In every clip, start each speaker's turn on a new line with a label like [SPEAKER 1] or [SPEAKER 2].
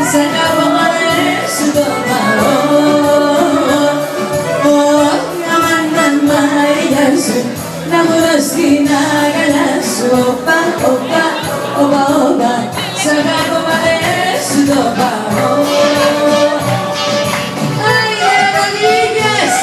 [SPEAKER 1] Σ' αγαπώ μ' αρέσει το παρό. Να μπορώ στην αγκαλιά σου. Οπα, οπα, οπα, οπα. Σ' αγαπώ μ' αρέσει το παρό. Άιε, Ροδίγες!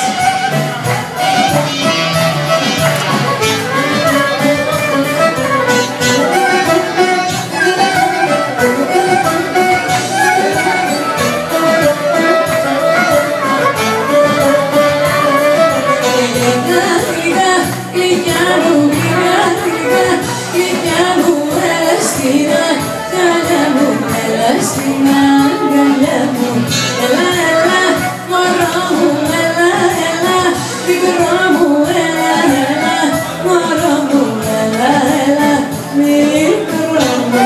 [SPEAKER 1] Στην αγκαλιά μου, έλα, έλα, μωρό μου, έλα, έλα, μικρό μου, έλα, έλα, μωρό μου, έλα, έλα, μικρό μου.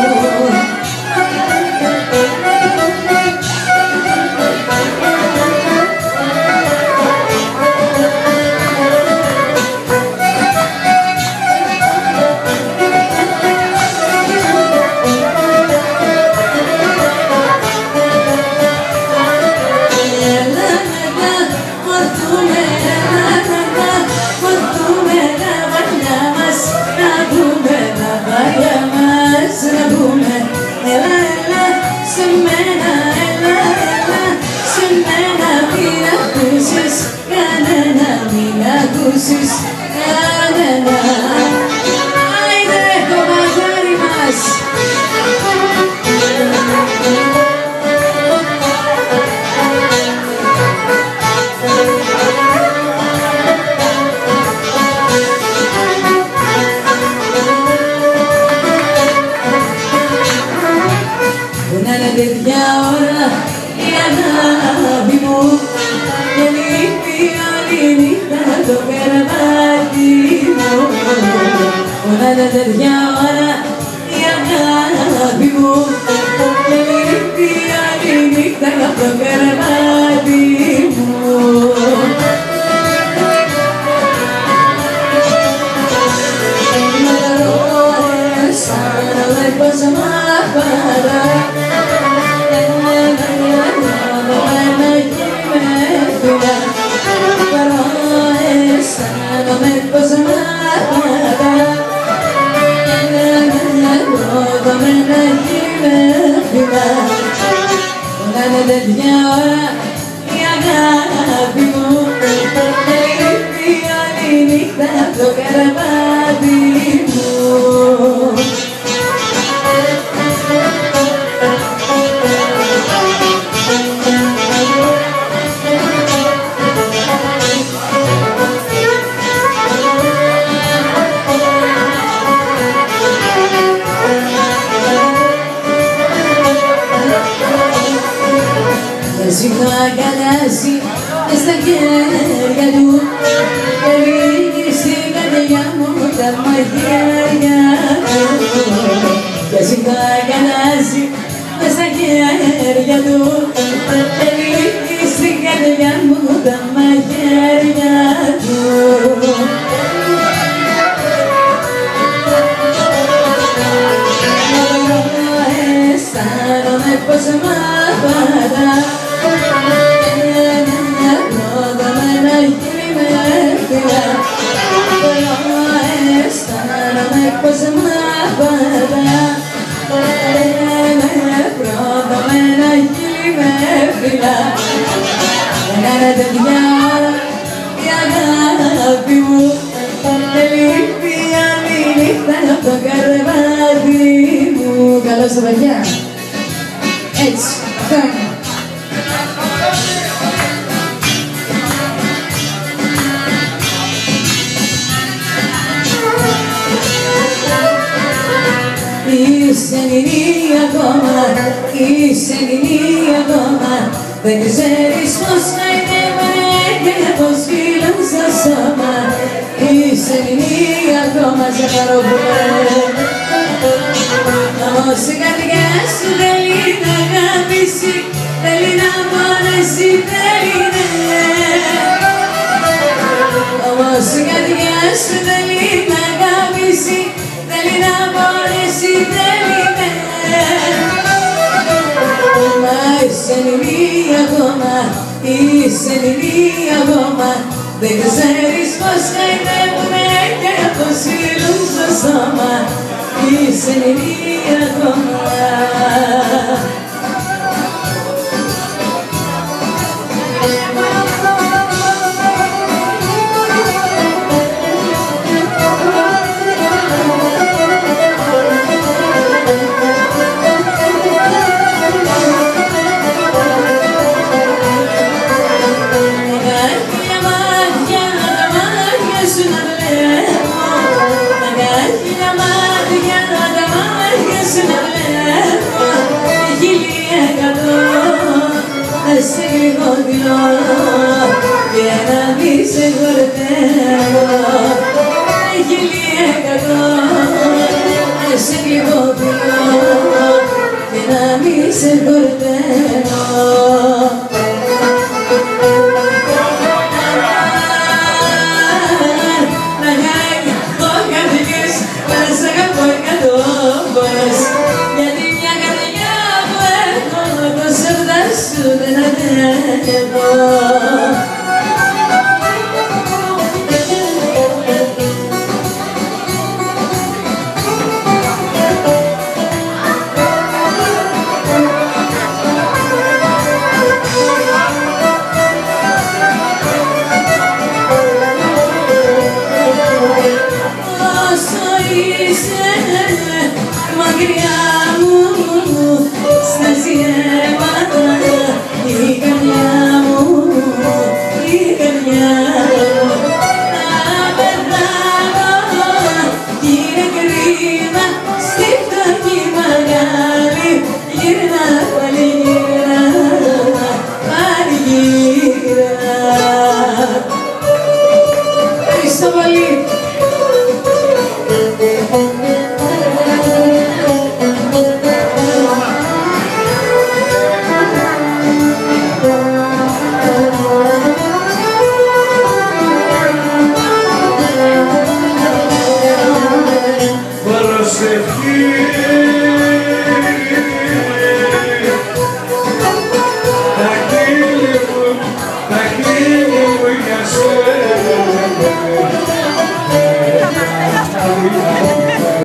[SPEAKER 1] Πονάνε τέτοια ώρα η αγάπη μου και λείπει όλη νύχτα το κρεβάτι μου. Πονάνε τέτοια ώρα η αγάπη μου και λείπει όλη νύχτα το κρεβάτι μου. Πως μ' απαρά αισθάνομαι πως μ' απαρά προδομένα κι με φυλά. Πονάνε τέτοια ώρα η αγάπη μου και λείπει όλη νύχτα το κρεβάτι μου. Σηκώ αγκαλιάζει μες στα χέρια του και λύγει στην καρδιά μου τα μαχαίρια του. Και σηκώ αγκαλιάζει μες στα χέρια του και λύγει στην καρδιά μου τα μαχαίρια του. Αισθάνομαι πως μ' απαρά αισθάνομαι πως μ' απαρά προδομένα χείλη με φυλά. Πονάνε τέτοια ώρα η αγάπη μου και λείπει όλη νύχτα από το κρεβάτι μου. Καλώς τα παιδιά. Έτσι, αυτό είναι. Είσαι ελληνή ακόμα, είσαι ελληνή ακόμα. Δεν ξέρεις πως χαϊδεύουνε και πως φίλουν στο σώμα. Είσαι ελληνή ακόμα, σε χαρόπουλε. Όμως η καρδιά σου θέλει να αγαπήσει, θέλει να πονέσει, θέλει ναι. Όμως η καρδιά σου θέλει να αγαπήσει, θέλει να πονέσει, θέλει ναι. είσαι λίγη ακόμα, είσαι λίγη ακόμα. Δεν ξέρεις πως χαϊδεύουνε και πως φιλούν στο σώμα. Είσαι λίγη ακόμα. Σε γλυκόντιλο και να μη σε χορταίνω. Χιλιέκατο σε γλυκόντιλο και να μη σε χορταίνω. Να κάνει το καρδιές, να σ' αγαπώ εκατό φορές. Γιατί μια καρδιά που έχω το σέρδα σου δεν αντέχω.